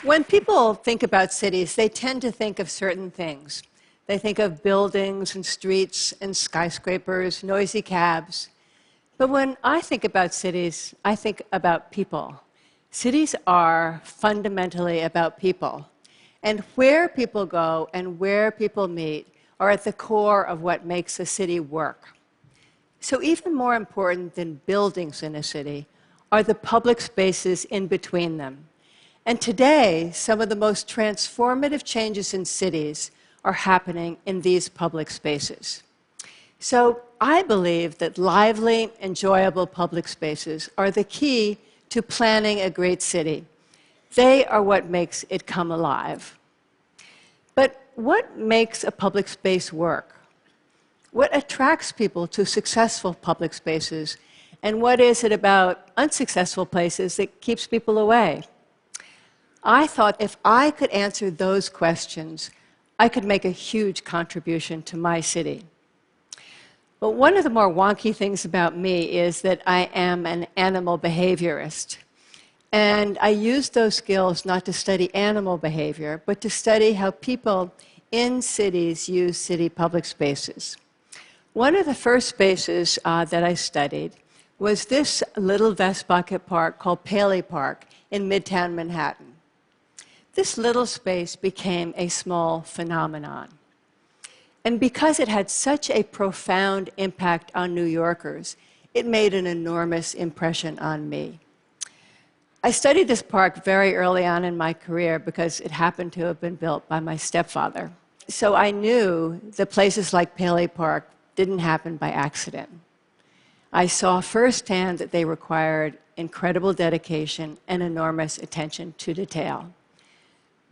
When people think about cities, they tend to think of certain things. They think of buildings and streets and skyscrapers, noisy cabs. But when I think about cities, I think about people. Cities are fundamentally about people. And where people go and where people meet are at the core of what makes a city work. So even more important than buildings in a city are the public spaces in between them. And today, some of the most transformative changes in cities are happening in these public spaces. So I believe that lively, enjoyable public spaces are the key to planning a great city. They are what makes it come alive. But what makes a public space work? What attracts people to successful public spaces? And what is it about unsuccessful places that keeps people away? I thought if I could answer those questions, I could make a huge contribution to my city. But one of the more wonky things about me is that I am an animal behaviorist. And I use those skills not to study animal behavior, but to study how people in cities use city public spaces. One of the first spaces that I studied was this little vest bucket park called Paley Park in Midtown Manhattan. This little space became a small phenomenon. And because it had such a profound impact on New Yorkers, it made an enormous impression on me. I studied this park very early on in my career because it happened to have been built by my stepfather. So I knew that places like Paley Park didn't happen by accident. I saw firsthand that they required incredible dedication and enormous attention to detail.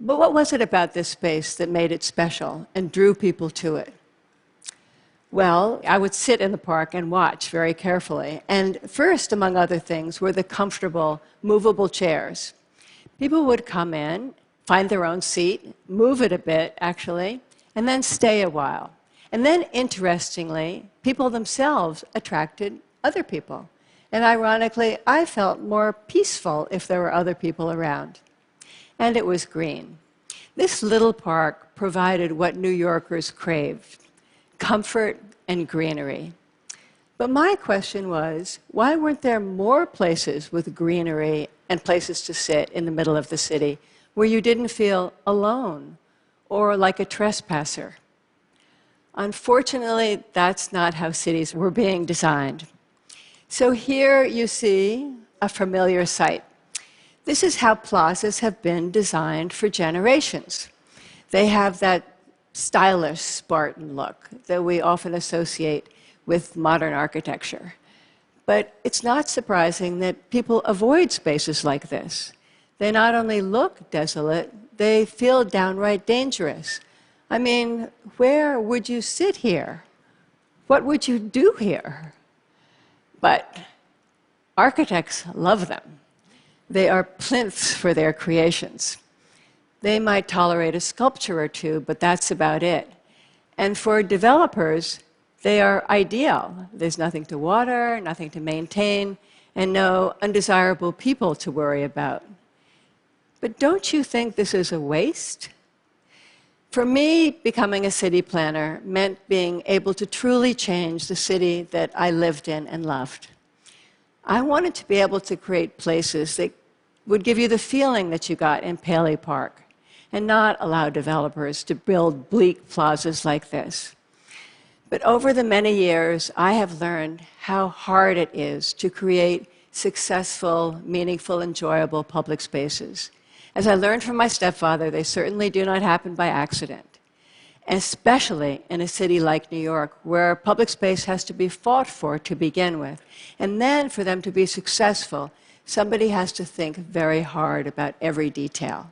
But what was it about this space that made it special and drew people to it? Well, I would sit in the park and watch very carefully. And first, among other things, were the comfortable, movable chairs. People would come in, find their own seat, move it a bit, actually, and then stay a while. And then, interestingly, people themselves attracted other people. And ironically, I felt more peaceful if there were other people around. And it was green. This little park provided what New Yorkers craved: comfort and greenery. But my question was, why weren't there more places with greenery and places to sit in the middle of the city where you didn't feel alone or like a trespasser? Unfortunately, that's not how cities were being designed. So here you see a familiar sight. This is how plazas have been designed for generations. They have that stylish Spartan look that we often associate with modern architecture. But it's not surprising that people avoid spaces like this. They not only look desolate, they feel downright dangerous. I mean, where would you sit here? What would you do here? But architects love them. They are plinths for their creations. They might tolerate a sculpture or two, but that's about it. And for developers, they are ideal. There's nothing to water, nothing to maintain, and no undesirable people to worry about. But don't you think this is a waste? For me, becoming a city planner meant being able to truly change the city that I lived in and loved. I wanted to be able to create places that would give you the feeling that you got in Paley Park and not allow developers to build bleak plazas like this. But over the many years, I have learned how hard it is to create successful, meaningful, enjoyable public spaces. As I learned from my stepfather, they certainly do not happen by accident, especially in a city like New York, where public space has to be fought for to begin with. And then for them to be successful, somebody has to think very hard about every detail.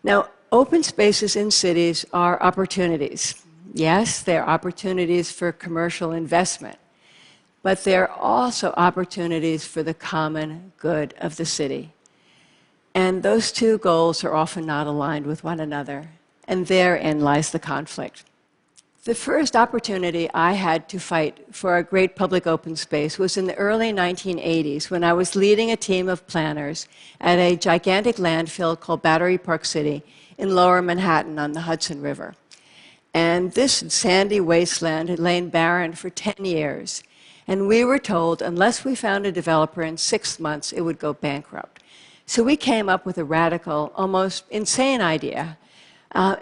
Now, open spaces in cities are opportunities. Yes, they're opportunities for commercial investment, but they're also opportunities for the common good of the city. And those two goals are often not aligned with one another, and therein lies the conflict. The first opportunity I had to fight for a great public open space was in the early 1980s when I was leading a team of planners at a gigantic landfill called Battery Park City in lower Manhattan on the Hudson River. And this sandy wasteland had lain barren for 10 years. And we were told unless we found a developer in 6 months, it would go bankrupt. So we came up with a radical, almost insane idea.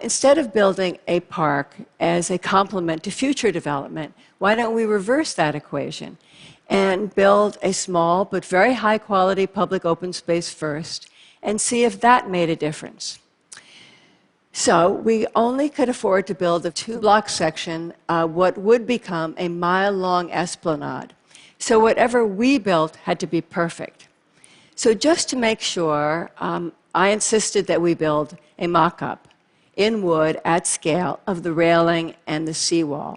Instead of building a park as a complement to future development, why don't we reverse that equation and build a small but very high-quality public open space first and see if that made a difference? So we only could afford to build a 2-block section, what would become a mile-long esplanade. So whatever we built had to be perfect. So just to make sure, I insisted that we build a mock-up in wood at scale of the railing and the seawall.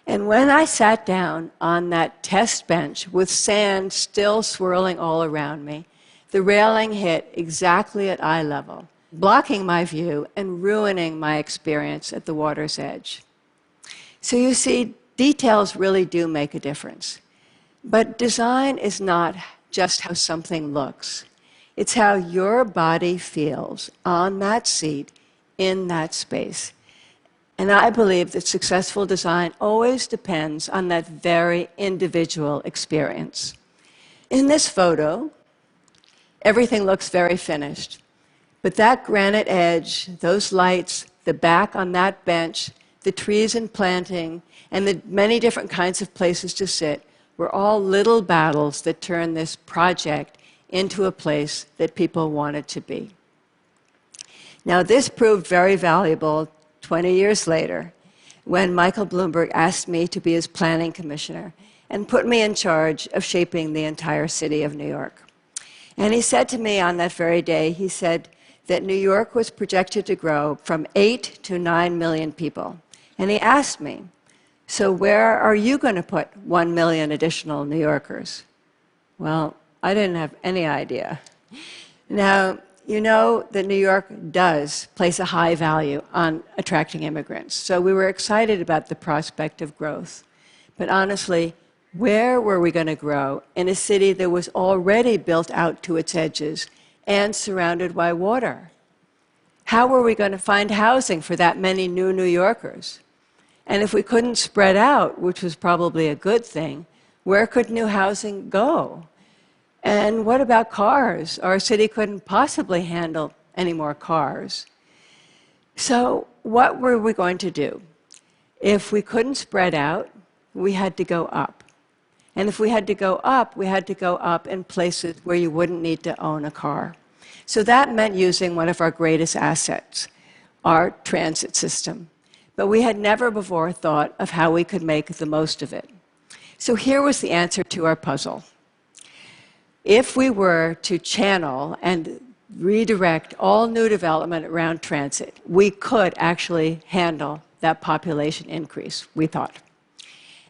And when I sat down on that test bench with sand still swirling all around me, the railing hit exactly at eye level, blocking my view and ruining my experience at the water's edge. So you see, details really do make a difference. But design is not just how something looks. It's how your body feels on that seat in that space. And I believe that successful design always depends on that very individual experience. In this photo, everything looks very finished. But that granite edge, those lights, the back on that bench, the trees and planting, and the many different kinds of places to sit were all little battles that turned this project into a place that people wanted to be. Now, this proved very valuable 20 years later when Michael Bloomberg asked me to be his planning commissioner and put me in charge of shaping the entire city of New York. And he said to me on that very day, he said that New York was projected to grow from 8 to 9 million people. And he asked me, so where are you going to put 1 million additional New Yorkers? Well, I didn't have any idea. Now, you know that New York does place a high value on attracting immigrants. So we were excited about the prospect of growth. But honestly, where were we going to grow in a city that was already built out to its edges and surrounded by water? How were we going to find housing for that many new New Yorkers? And if we couldn't spread out, which was probably a good thing, where could new housing go? And what about cars? Our city couldn't possibly handle any more cars. So what were we going to do? If we couldn't spread out, we had to go up. And if we had to go up, we had to go up in places where you wouldn't need to own a car. So that meant using one of our greatest assets, our transit system. But we had never before thought of how we could make the most of it. So here was the answer to our puzzle. If we were to channel and redirect all new development around transit, we could actually handle that population increase, we thought.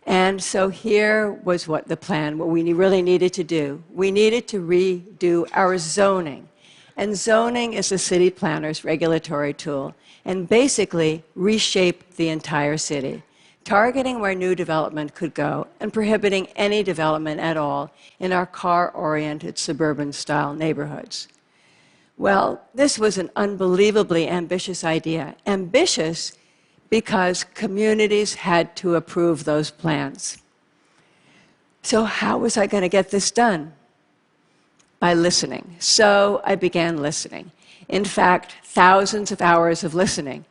And so here was what we really needed to do. We needed to redo our zoning. And zoning is the city planner's regulatory tool, and basically reshape the entire city, targeting where new development could go and prohibiting any development at all in our car-oriented suburban-style neighborhoods. Well, this was an unbelievably ambitious idea. Ambitious because communities had to approve those plans. So how was I going to get this done? By listening. So I began listening. In fact, thousands of hours of listening,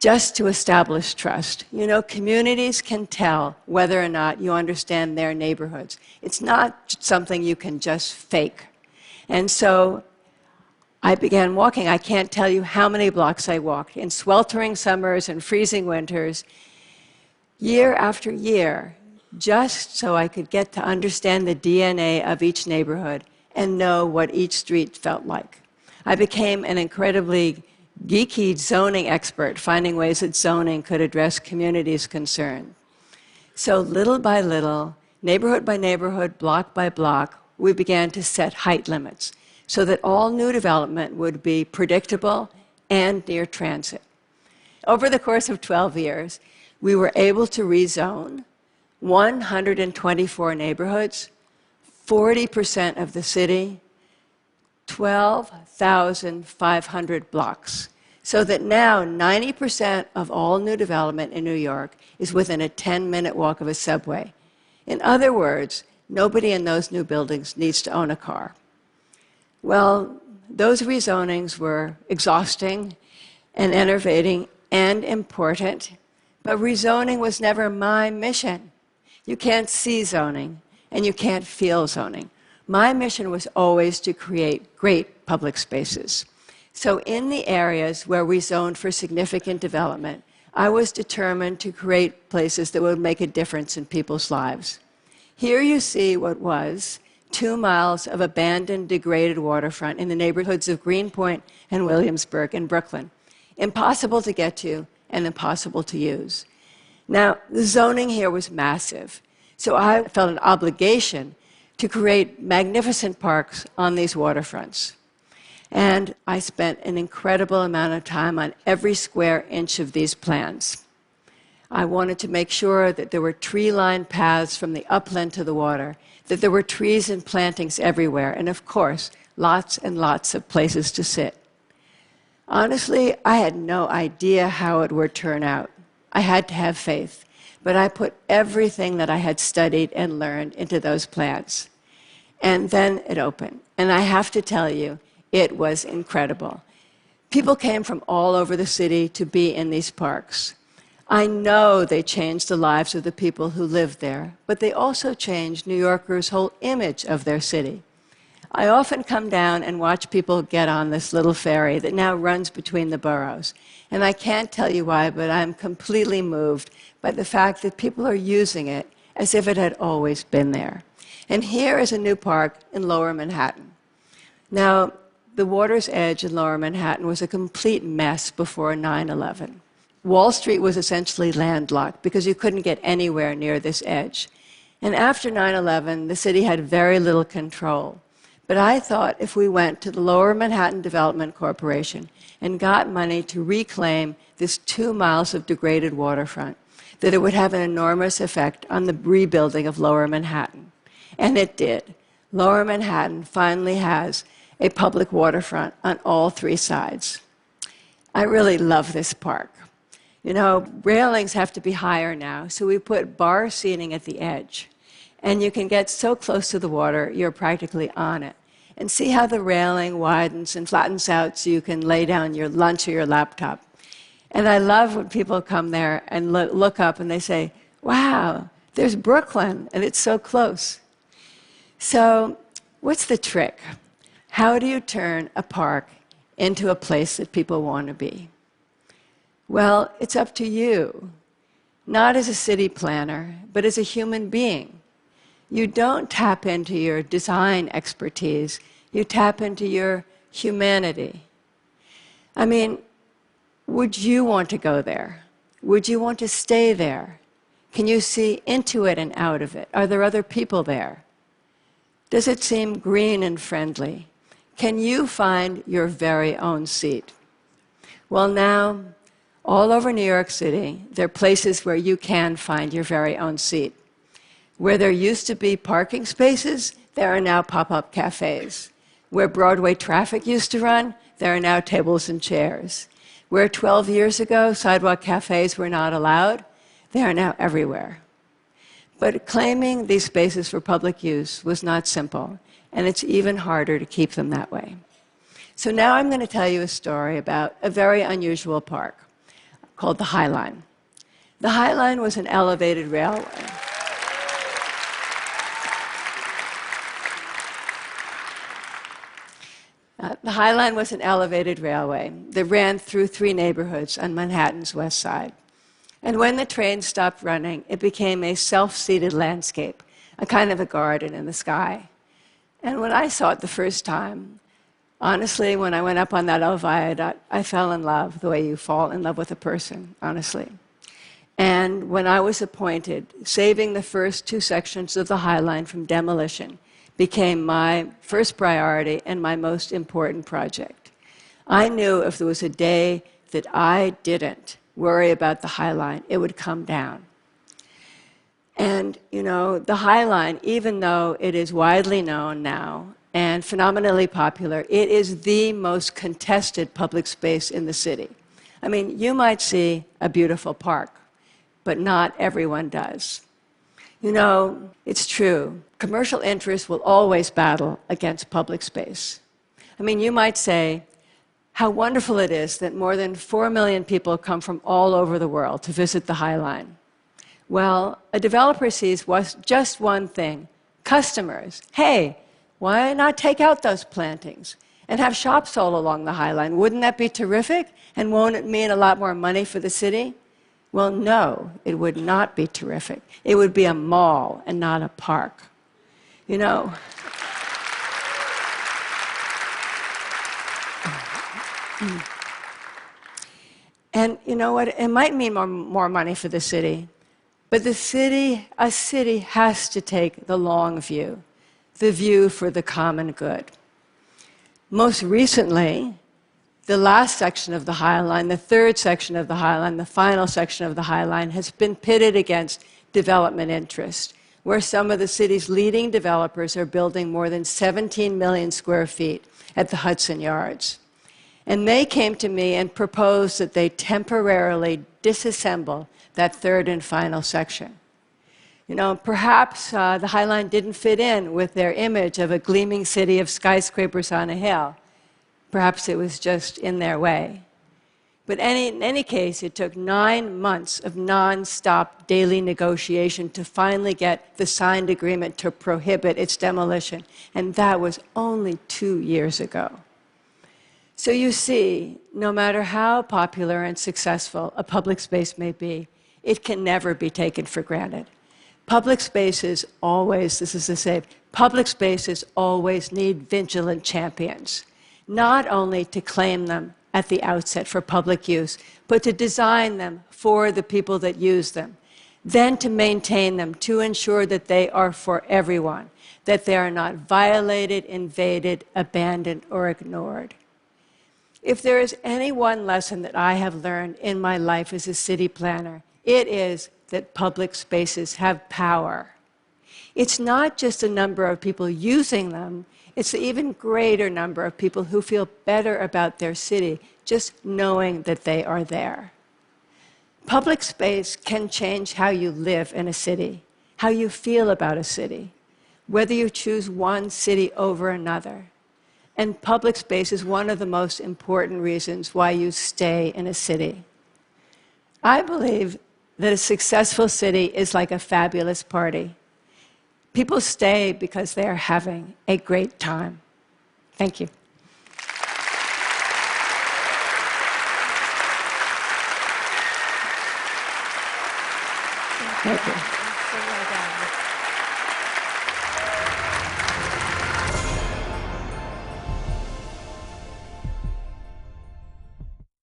just to establish trust. You know, communities can tell whether or not you understand their neighborhoods. It's not something you can just fake. And so I began walking. I can't tell you how many blocks I walked in sweltering summers and freezing winters, year after year, just so I could get to understand the DNA of each neighborhood and know what each street felt like. I became an incredibly geeky zoning expert, finding ways that zoning could address communities' concern. So little by little, neighborhood by neighborhood, block by block, we began to set height limits so that all new development would be predictable and near transit. Over the course of 12 years, we were able to rezone 124 neighborhoods, 40% of the city, 12,500 blocks. So that now 90% of all new development in New York is within a 10-minute walk of a subway. In other words, nobody in those new buildings needs to own a car. Well, those rezonings were exhausting and enervating and important, but rezoning was never my mission. You can't see zoning, and you can't feel zoning. My mission was always to create great public spaces. So in the areas where we zoned for significant development, I was determined to create places that would make a difference in people's lives. Here you see what was 2 miles of abandoned, degraded waterfront in the neighborhoods of Greenpoint and Williamsburg in Brooklyn. Impossible to get to and impossible to use. Now, the zoning here was massive, so I felt an obligation to create magnificent parks on these waterfronts. And I spent an incredible amount of time on every square inch of these plans. I wanted to make sure that there were tree-lined paths from the upland to the water, that there were trees and plantings everywhere, and of course, lots and lots of places to sit. Honestly, I had no idea how it would turn out. I had to have faith, but I put everything that I had studied and learned into those plans. And then it opened, and I have to tell you, it was incredible. People came from all over the city to be in these parks. I know they changed the lives of the people who lived there, but they also changed New Yorkers' whole image of their city. I often come down and watch people get on this little ferry that now runs between the boroughs. And I can't tell you why, but I'm completely moved by the fact that people are using it as if it had always been there. And here is a new park in Lower Manhattan. Now, the water's edge in Lower Manhattan was a complete mess before 9/11. Wall Street was essentially landlocked because you couldn't get anywhere near this edge. And after 9/11, the city had very little control. But I thought if we went to the Lower Manhattan Development Corporation and got money to reclaim this 2 miles of degraded waterfront, that it would have an enormous effect on the rebuilding of Lower Manhattan. And it did. Lower Manhattan finally has a public waterfront on all 3 sides. I really love this park. You know, railings have to be higher now, so we put bar seating at the edge. And you can get so close to the water, you're practically on it. And see how the railing widens and flattens out so you can lay down your lunch or your laptop. And I love when people come there and look up and they say, wow, there's Brooklyn, and it's so close. So what's the trick? How do you turn a park into a place that people want to be? Well, it's up to you, not as a city planner, but as a human being. You don't tap into your design expertise, you tap into your humanity. I mean, would you want to go there? Would you want to stay there? Can you see into it and out of it? Are there other people there? Does it seem green and friendly? Can you find your very own seat? Well, now, all over New York City, there are places where you can find your very own seat. Where there used to be parking spaces, there are now pop-up cafes. Where Broadway traffic used to run, there are now tables and chairs. Where 12 years ago sidewalk cafes were not allowed, they are now everywhere. But claiming these spaces for public use was not simple, and it's even harder to keep them that way. So now I'm going to tell you a story about a very unusual park called the High Line. The High Line was an elevated railway. The High Line was an elevated railway that ran through 3 neighborhoods on Manhattan's west side. And when the train stopped running, it became a self-seated landscape, a kind of a garden in the sky. And when I saw it the first time, honestly, when I went up on that old viaduct, I fell in love the way you fall in love with a person, honestly. And when I was appointed, saving the first 2 sections of the High Line from demolition became my first priority and my most important project. I knew if there was a day that I didn't worry about the High Line. It would come down. And, the High Line, even though it is widely known now and phenomenally popular, it is the most contested public space in the city. I mean, you might see a beautiful park, but not everyone does. It's true. Commercial interests will always battle against public space. I mean, you might say, how wonderful it is that more than 4 million people come from all over the world to visit the High Line. Well, a developer sees just one thing: customers. Hey, why not take out those plantings and have shops all along the High Line? Wouldn't that be terrific? And won't it mean a lot more money for the city? Well, no, it would not be terrific. It would be a mall and not a park. And you know what? It might mean more money for the city, but a city has to take the long view, the view for the common good. Most recently, the last section of the High Line, the third section of the High Line, the final section of the High Line, has been pitted against development interest, where some of the city's leading developers are building more than 17 million square feet at the Hudson Yards. And they came to me and proposed that they temporarily disassemble that third and final section. Perhaps the High Line didn't fit in with their image of a gleaming city of skyscrapers on a hill. Perhaps it was just in their way. But in any case, it took 9 months of non-stop daily negotiation to finally get the signed agreement to prohibit its demolition. And that was only 2 years ago. So you see, no matter how popular and successful a public space may be, it can never be taken for granted. Public spaces always, this is the same, public spaces always need vigilant champions, not only to claim them at the outset for public use, but to design them for the people that use them, then to maintain them, to ensure that they are for everyone, that they are not violated, invaded, abandoned, or ignored. If there is any one lesson that I have learned in my life as a city planner, it is that public spaces have power. It's not just a number of people using them, it's an even greater number of people who feel better about their city just knowing that they are there. Public space can change how you live in a city, how you feel about a city, whether you choose one city over another. And public space is one of the most important reasons why you stay in a city. I believe that a successful city is like a fabulous party. People stay because they are having a great time. Thank you. Thank you.